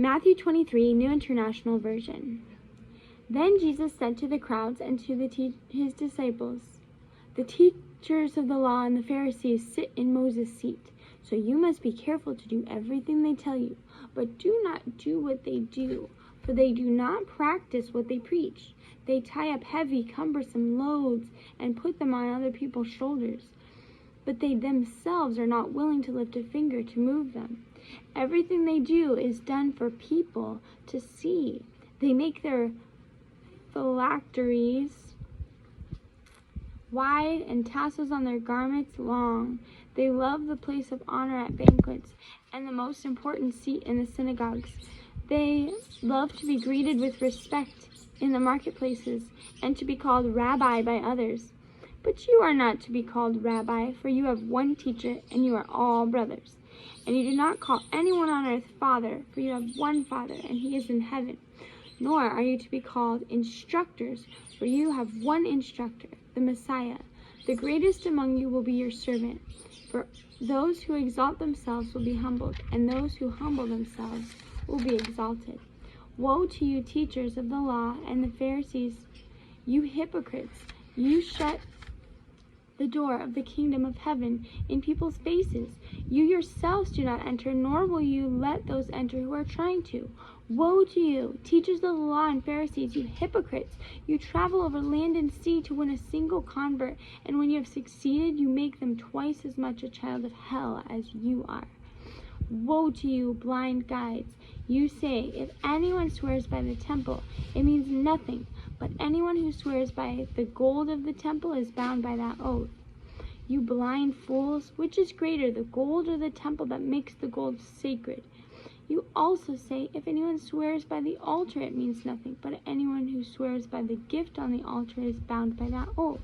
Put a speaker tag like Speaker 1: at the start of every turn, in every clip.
Speaker 1: Matthew 23, New International Version. Then Jesus said to the crowds and to his disciples, "The teachers of the law and the Pharisees sit in Moses' seat. So you must be careful to do everything they tell you, but do not do what they do, for they do not practice what they preach. They tie up heavy, cumbersome loads and put them on other people's shoulders, but they themselves are not willing to lift a finger to move them. Everything they do is done for people to see. They make their phylacteries wide and tassels on their garments long. They love the place of honor at banquets and the most important seat in the synagogues. They love to be greeted with respect in the marketplaces and to be called rabbi by others. But you are not to be called rabbi, for you have one teacher and you are all brothers. And you do not call anyone on earth father, for you have one Father and he is in heaven. Nor are you to be called instructors, for you have one instructor, the Messiah. The greatest among you will be your servant. For those who exalt themselves will be humbled, and those who humble themselves will be exalted. Woe to you, teachers of the law and the Pharisees, you hypocrites! You shut the door of the kingdom of heaven in people's faces. You yourselves do not enter, nor will you let those enter who are trying to. Woe to you, teachers of the law and Pharisees, you hypocrites! You travel over land and sea to win a single convert, and when you have succeeded, you make them twice as much a child of hell as you are. Woe to you, blind guides! You say, if anyone swears by the temple, it means nothing, but anyone who swears by the gold of the temple is bound by that oath. You blind fools, which is greater, the gold or the temple that makes the gold sacred? You also say, if anyone swears by the altar, it means nothing, but anyone who swears by the gift on the altar is bound by that oath.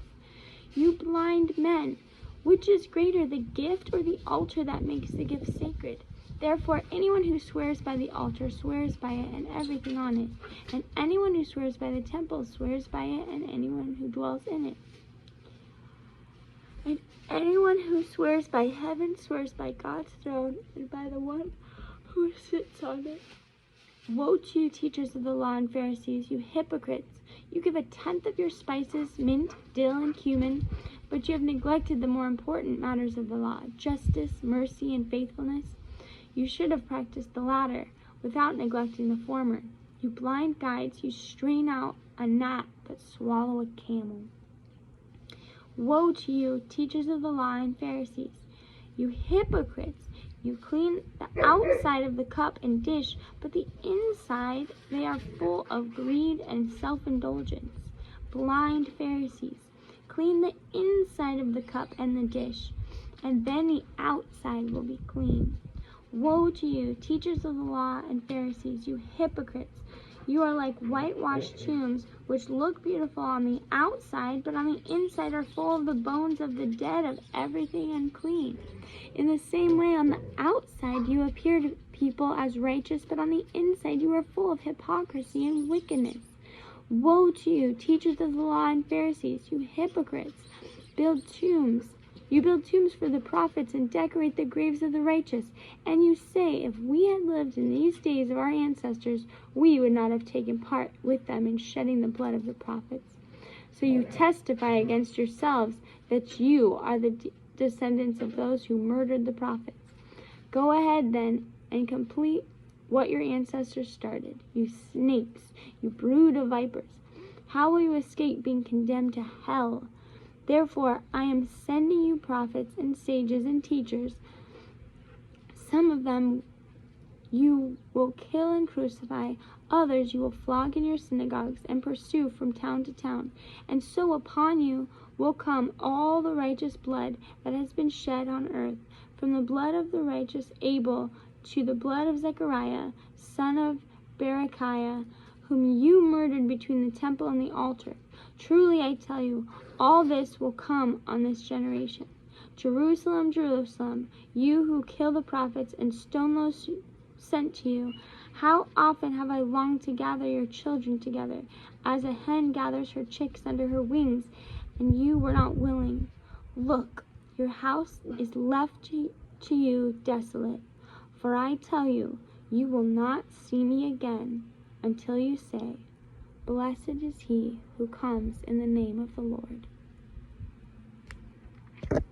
Speaker 1: You blind men, which is greater, the gift or the altar that makes the gift sacred? Therefore, anyone who swears by the altar swears by it and everything on it, and anyone who swears by the temple swears by it and anyone who dwells in it. And anyone who swears by heaven swears by God's throne and by the one who sits on it. Woe to you, teachers of the law and Pharisees, you hypocrites! You give a tenth of your spices, mint, dill, and cumin, but you have neglected the more important matters of the law, justice, mercy, and faithfulness. You should have practiced the latter without neglecting the former. You blind guides, you strain out a gnat but swallow a camel. Woe to you, teachers of the law and Pharisees, you hypocrites! You clean the outside of the cup and dish, but the inside they are full of greed and self-indulgence. Blind Pharisees, clean the inside of the cup and the dish, and then the outside will be clean. Woe to you, teachers of the law and Pharisees, you hypocrites! You are like whitewashed tombs, which look beautiful on the outside, but on the inside are full of the bones of the dead, of everything unclean. In the same way, on the outside you appear to people as righteous, but on the inside you are full of hypocrisy and wickedness. Woe to you, teachers of the law and Pharisees, you hypocrites! You build tombs for the prophets and decorate the graves of the righteous. And you say, if we had lived in these days of our ancestors, we would not have taken part with them in shedding the blood of the prophets. So you testify against yourselves that you are the descendants of those who murdered the prophets. Go ahead then and complete what your ancestors started. You snakes, you brood of vipers. How will you escape being condemned to hell? Therefore, I am sending you prophets and sages and teachers. Some of them you will kill and crucify. Others you will flog in your synagogues and pursue from town to town. And so upon you will come all the righteous blood that has been shed on earth, from the blood of the righteous Abel to the blood of Zechariah, son of Berechiah, whom you murdered between the temple and the altar. Truly I tell you, all this will come on this generation. Jerusalem, Jerusalem, you who kill the prophets and stone those sent to you, how often have I longed to gather your children together, as a hen gathers her chicks under her wings, and you were not willing. Look, your house is left to you desolate. For I tell you, You will not see me again until you say, 'Blessed is he who comes in the name of the Lord.'"